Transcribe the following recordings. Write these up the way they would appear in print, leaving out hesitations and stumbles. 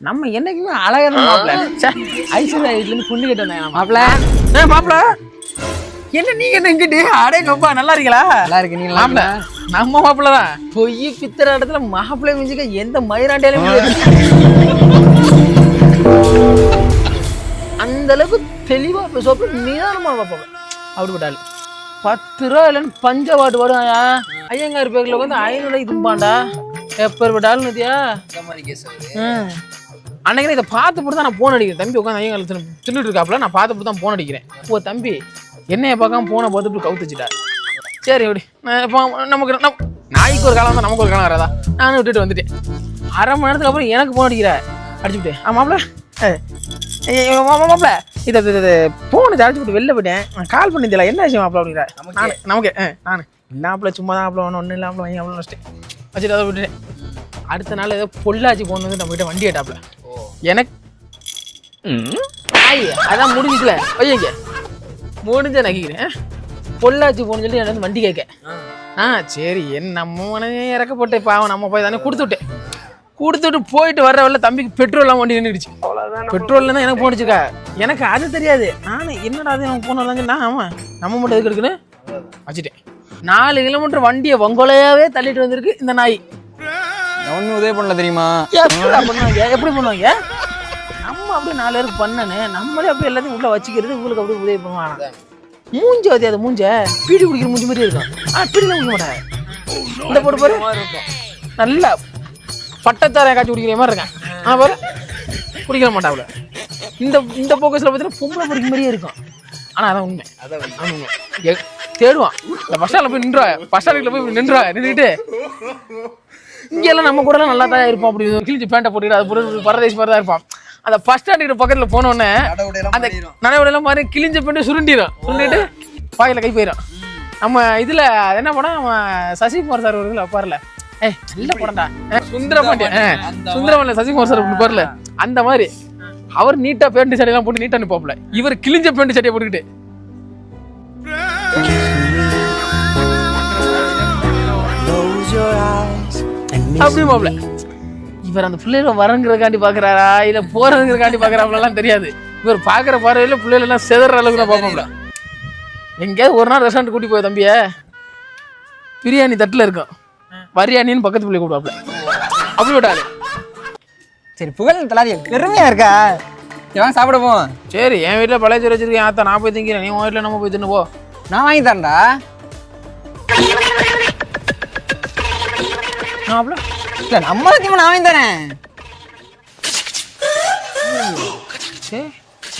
நம்ம என்னைக்குமே அழகா தான் மாப்பிள்ள. ஐஸ்வர்யா வீட்டுல இருந்து புண்ணு கேட்டு வந்தாங்க மாப்பிள்ள. மாப்பிள்ள என்ன நீங்க என்ன இங்கிட்டு அடேங்கப்பா நல்லா இருக்கீங்களா? நல்லா இருக்கு. நீங்க மாப்பிள்ள நம்ம மாப்பிள்ள தான். பொய் பித்திர இடத்துல மாப்பிள்ளை மிஞ்சிக்க எந்த மயிராண்டியாலும் அந்த அளவுக்கு தெளிவா பேசுவப்ப நிதானமா பார்ப்பாங்க. அப்படிப்பட்டாள் 10 ரூபா இல்லைன்னு பஞ்சவாட்டு வருவாயா ஐயங்கார் பேக்கில் வந்து 500 தும்பாண்டா எப்பேற்பட்டாலும் நதியா அன்னைக்கு இதை பார்த்து போட்டு தான் நான் போன் அடிக்கிறேன். தம்பி உட்காந்து ஐயங்கார் தின்னுட்டு இருக்காப்புல நான் பார்த்து போட்டு தான் போன் அடிக்கிறேன். ஓ தம்பி என்னைய பார்க்காம போனை பார்த்துட்டு கவுத்துச்சிட்டா. சரி எப்படி நமக்கு நாய்க்கு ஒரு காலம் தான் நமக்கு ஒரு காலம் வராதா. நானும் விட்டுட்டு வந்துட்டேன். அரை மணி நேரத்துக்கு அப்புறம் எனக்கு போன் அடிக்கிற அடிச்சுட்டேன். மாப்பிள்ள மாப்பிள்ள இதை போனை அடிச்சு விட்டு வெளில போயிட்டேன். நான் கால் பண்ணியிருந்தேன் என்ன விஷயம் மாப்பிள்ள அப்படிங்கிற நமக்கு நான் இல்லாமல சும்மா தான் அப்பல ஒன்றும் இல்லாமல் வாங்கி அவ்வளோ வச்சுட்டேன் வச்சுட்டு அதை விட்டுட்டேன். அடுத்த நாள் ஏதோ பொள்ளாச்சி போன வந்து நம்ம கிட்ட வண்டி கேட்டாப்புல எனக்கு அதான் முடிஞ்சிக்கல ஐயங்க முடிஞ்ச நகைக்கிறேன். பொள்ளாச்சி போன்னு சொல்லி எனக்கு வந்து வண்டி கேட்க சரி நம்ம இறக்க போட்டேன் பாவம் நம்ம போய் தானே கொடுத்துட்டு போயிட்டு வர்ற வரல தம்பிக்கு பெட்ரோல்லாம் வண்டி நின்றுடுச்சு. பெட்ரோல்ல தான் எனக்கு போனிச்சுக்கா. எனக்கு அது தெரியாது. நானும் என்னடா அது அவன் போன வரலான்னு ஆமாம் நம்ம மட்டும் எதுக்கு இருக்குன்னு வச்சுட்டேன். 4 கிலோமீட்டர் வண்டியை வங்கோலையாவே தள்ளிட்டு வந்திருக்கு இந்த நாய். ஒன்றும் உதவி பண்ணல தெரியுமா? எப்படி பண்ணுவாங்க? நம்ம அப்படியே 4 பேருக்கு பண்ணனே நம்மளே அப்படியே எல்லாத்தையும் உள்ள வச்சுக்கிறது உங்களுக்கு அப்படியே உதவி பண்ணுவாங்க. மூஞ்சி வதி அது மூஞ்ச பீடி குடிக்கிற மூஞ்சி மாதிரி இருக்கும். பீடிலாம் குடிக்க மாட்டேன். இந்த போட்டு பாரு நல்லா பட்டத்தாரையை காய்ச்சி குடிக்கிற மாதிரி இருக்கேன். பாரு குடிக்க மாட்டாப்புல. இந்த போக்கஸில் பார்த்தீங்கன்னா பொம்பளை பொறிக்க மாதிரியே இருக்கும். ஆனால் அதான் உண்மை. தேடுவான் இந்த பஸ் ஸ்டாண்டில் போய் நின்றுவா. பஸ் ஸ்டாண்டில் போய் நின்றுவா நின்றுட்டு இங்கெல்லாம் நம்ம கூட நல்லா தான் இருப்போம். அப்படி கிழிச்சு பேண்டை போட்டுக்கிட்டு அது போட்டு பரதேசி மாதிரி தான் இருப்பான். அந்த பஸ் ஸ்டாண்டு பக்கத்தில் போனோடனே அந்த நடைமுறையெல்லாம் மாதிரி கிழிஞ்ச பேண்டு சுருண்டிட்டு பாயில் கை போயிடும். நம்ம இதில் என்ன பண்ணா நம்ம சசிகுமார் சார் ஒரு வைப்பார்ல நல்ல படம்டா சுந்தரபாண்டியன் சசிகுமார் சார் பாருல அந்த மாதிரி அவர் நீட்டா பேண்ட் சட்டையெல்லாம் போட்டு நீட்டா நிப்பாப்புல. இவர் கிழிஞ்ச பேண்ட் சட்டையை போட்டுக்கிட்டு அப்படி மாப்பிள்ள. இவர் அந்த பிள்ளைகளை வரங்கிறதுக்காண்டி பாக்குறாரா இல்ல போறதுங்கிறதுக்காண்டி பாக்குறாப்லாம் தெரியாது. இவர் பாக்குற பார்வையில பிள்ளைகள் எல்லாம் செதற அளவுக்கு நான் பார்ப்போம்ல. எங்கேயாவது ஒரு நாள் ரெஸ்டாரண்ட் கூட்டி போய் தம்பிய பிரியாணி தட்டுல இருக்கும் வரியாணின்னு பக்கத்து பிள்ளை கூடுவாப்ல. அப்படி விட்டாரு. சரி புகழ் தலாதி பெருமையா இருக்கா? எவன் சாப்பிட போவோம். சரி என் வீட்டுல பழைய சோறு வச்சிருக்கேன். ஆத்தா நான் போய் திங்கிறேன். நீ உன் வீட்டுல நம்ம போய் தின்னு போ. நான் வாங்கி தரேன்டா. இல்ல நம்ம நான் வாங்கி தரேன்.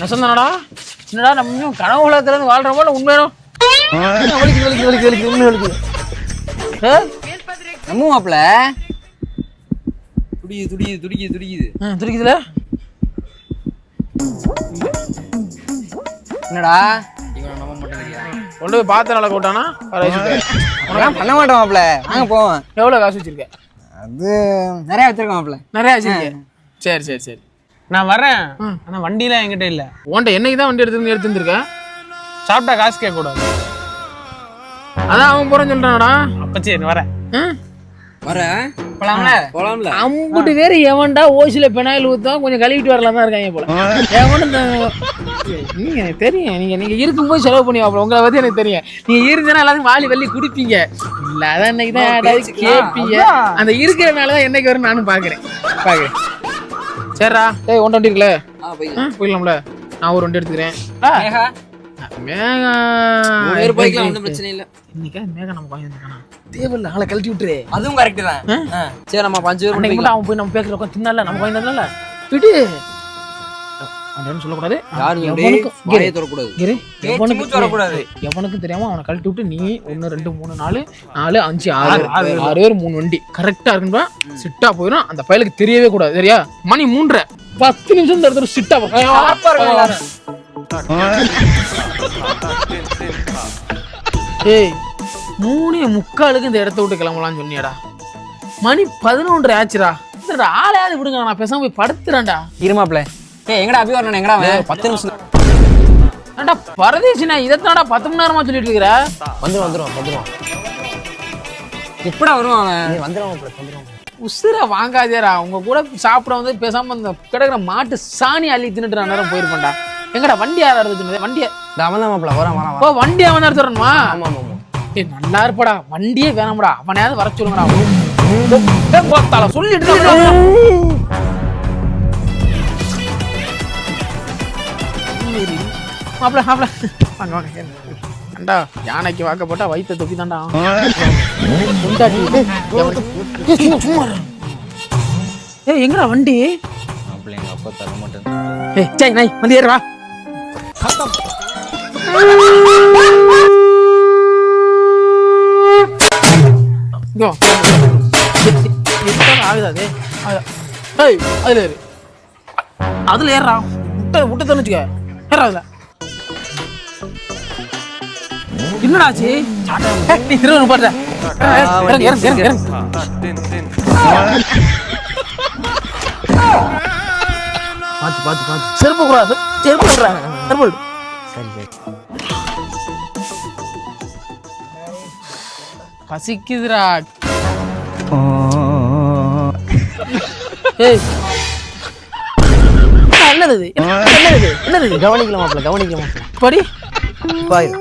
நெசந்தானடா என்னடா நம்ம கனவு உலகத்துல இருந்து வாழ்ற போல உண்மையிலும் நம்ம மாப்பிள்ள துடிக்குதுல என்னடா கொண்டு போய் பார்த்த நாளை கூட்டானா பண்ண மாட்டோம் மாப்பிள்ள. வாங்க போவோம். எவ்வளவு காசு வச்சிருக்க? அது நிறைய வச்சிருக்கேன் மாப்பிள்ள. நிறைய வச்சிருக்கேன். சரி சரி சரி நான் வரேன். ஆனா வண்டிலாம் என்கிட்ட இல்ல. உன்ட்ட என்னைக்கு தான் வண்டி எடுத்துருக்க? சாப்பிட்டா காசு கேட்க கூடாது. அதான் அவன் போறேன்னு சொல்றானடா. அப்ப சரி வரேன். போலாம்ல. அம்புட்டு பேர் எவன்டா ஓசில பெனாயில் ஊத்தா கொஞ்சம் கழுவிட்டு வரலாம் தான் இருக்காங்க போல. எவனும் நீங்க எனக்கு தெரியும். நீங்க இருக்கும்போது செலவு பண்ணி வாப்பல. உங்களை பத்தி எனக்கு தெரியும். நீங்க இருந்தனா எல்லாத்தையும் வாலி வெள்ளி குடிப்பீங்க. இல்ல அதான் இன்னைக்கு தான் யாராவது கேட்பீங்க. அந்த இருக்கிறனாலதான் என்னைக்கு வரும் நானும் பாக்குறேன். சரிடா ஒன்று வண்டி இருக்குல்ல போயிடலாம்ல. நான் ஒரு வண்டி எடுத்துக்கிறேன். மேகா நம்ம வாங்கிருக்கானா தேவையில்ல ஆளை கழட்டி விட்டுரு. அதுவும் கரெக்ட் தான். சரி நம்ம 5 பேர் மட்டும் அவன் போய் நம்ம பேக்கல உட்காந்து தின்னால நம்ம வாங்கினதுனால விடு அப்படின்னு சொல்லக்கூடாது. எவனுக்கும் தெரியாம அவனை கழட்டி விட்டு நீ 1 2 3 4 4 5 6 பேர் 3 வண்டி கரெக்டா இருக்குன்பா. சிட்டா போயிடும். அந்த பயலுக்கு தெரியவே கூடாது. சரியா? மணி 3:30 10 நிமிஷம் இந்த இடத்துல சிட்டா ஏய் 3:45 இந்த இடத்த விட்டு கிளம்பலாம்னு சொன்னியாடா. மணி 11:30 ஆச்சுடா. ஆளையாவது விடுங்க நான் பேசாம போய் படுத்துறேன்டா. இருமாப்ல எங்கடா அபி வரணும்? எங்கடா 10 நிமிஷம் ஏன்டா பரதேசினா இதத்தாடா 10 மணி நேரமா சொல்லிட்டு இருக்கற? வந்துரும் எப்படா வருவான் அவன்? வந்துருவான். உசுரை வாங்காதேரா. உங்க கூட சாப்பிட வந்து பேசாம இந்த கிடக்குற மாட்டு சாணி அள்ளி தின்னுட்டு நேரம் போயிருப்பேன்டா. எங்கடா வண்டி யாரா எடுத்துட்டு வண்டியை? அவன் தான் மாப்பிள்ள வரான் வரான். ஓ வண்டி அவன் தான் எடுத்துறணுமா? ஆமா ஆமா. ஏய் நல்லா இருப்படா, வண்டியே வேணாம்டா, அவனையாவது வர சொல்லுங்கடா. போத்தால சொல்லிட்டு மாப்பிள மாப்பிள வாங்க வாங்க. அண்டா யானைக்கு வாக்க போட்டா வயிற்ற தொப்பி தான்டா. ஏய் எங்கடா வண்டி? மாப்பிள்ளை எங்க அப்பா தர மாட்டேன். ஏய் சை நை வந்து ஏறுவா. ஆகுது அதுல ஏறு, அதுல ஏறா. முட்டை தந்துச்சுக்க ஏறா. அதுல என்னடாச்சு? நீ திரும்ப போடுற பார்த்து பார்த்து பார்த்து. செருப்பு கூடாது, செருப்பு விடுறா, செருப்பு விடு. பசிக்குதுடா. ஏய் என்னது இது? என்னது இது? என்னது இது? கவனிக்கலாம் மாப்பிள்ள கவனிக்கலாம் மாப்பிள்ள. படி பாய்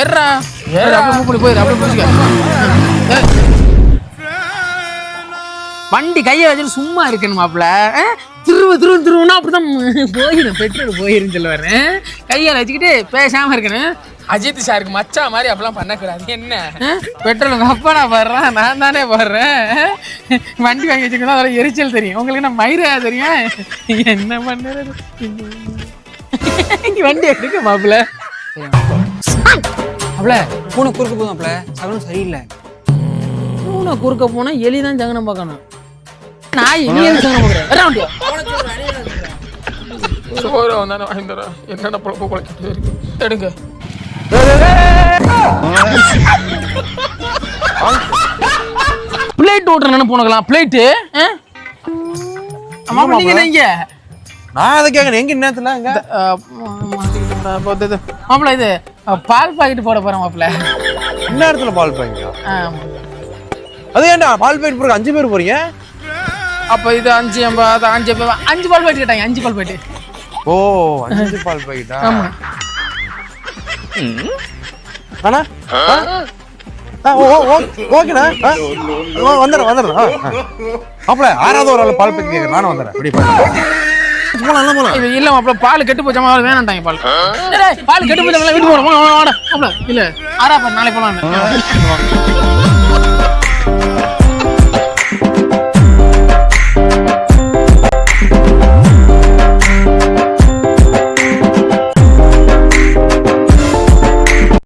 ஏறா ஏறா. அப்படியே மூப்படி போயிரு, அப்படியே முடிச்சுக்க. வண்டி கையை வச்சுட்டு சும்மா இருக்கணும் மாப்பிள்ள. திருவுனா அப்படிதான் போயிடும், பெட்ரோல் போயிரும் சொல்ல வரேன். கையால் வச்சுக்கிட்டு பேசாம இருக்கணும். அஜித் சாருக்கு மச்சா மாதிரி அப்படிலாம் பண்ணக்கூடாது. என்ன பெட்ரோல் அப்பா நான் போடுறேன், நான் தானே போடுறேன். வண்டி வாங்கி வச்சுக்கணும், அதோட எரிச்சல் தெரியும் உங்களுக்கு. என்ன மயிரா தெரியும்? என்ன பண்ணுறது? வண்டி எடுக்க மாப்பிள்ள. மாப்பிள்ள பூனை குறுக்க போதும் மாப்பிள்ள. சகனம் சரியில்லை. பூனை குறுக்க போனா எலி தான் சகனம் பார்க்கணும். நான் எலி சகனம் பார்க்குறேன். என்னென்ன பொழப்பு குழைச்சிட்டு இருக்கு எடுங்க. பிளேட் ஓட்டுறேன்னு போனக்கலாம். பிளேட்டு நீங்க நான் அதை கேட்கறேன். எங்க நேரத்துல மாப்பிள்ள இது பால் பாக்கெட் போட போறேன் மாப்பிள்ள. என்ன இடத்துல பால் பாய்ங்க? அது ஏன்டா பால் பாக்கெட் போற 5 பேர் போறீங்க? அப்ப இது 5 5 பால் பாக்கெட் கேட்டாங்க. 5 பால் பாக்கெட். ஓ 5 பால் பாக்கெட்டா? ஆமா. அண்ணா ஓகேண்ணா வந்துடுறேன். மாப்பிள்ள 6வது ஒரு ஆள் பால் பாக்கெட் கேட்குறேன். நானும் வந்துடுறேன். இப்படி போலாம். இல்ல மாப்பிள்ள பால் கெட்டு போச்சா வேணாண்டாங்க. பால் கெட்டு போச்சா வீட்டுக்கு போறோம் இல்ல 6 நாளைக்கு போலாம்.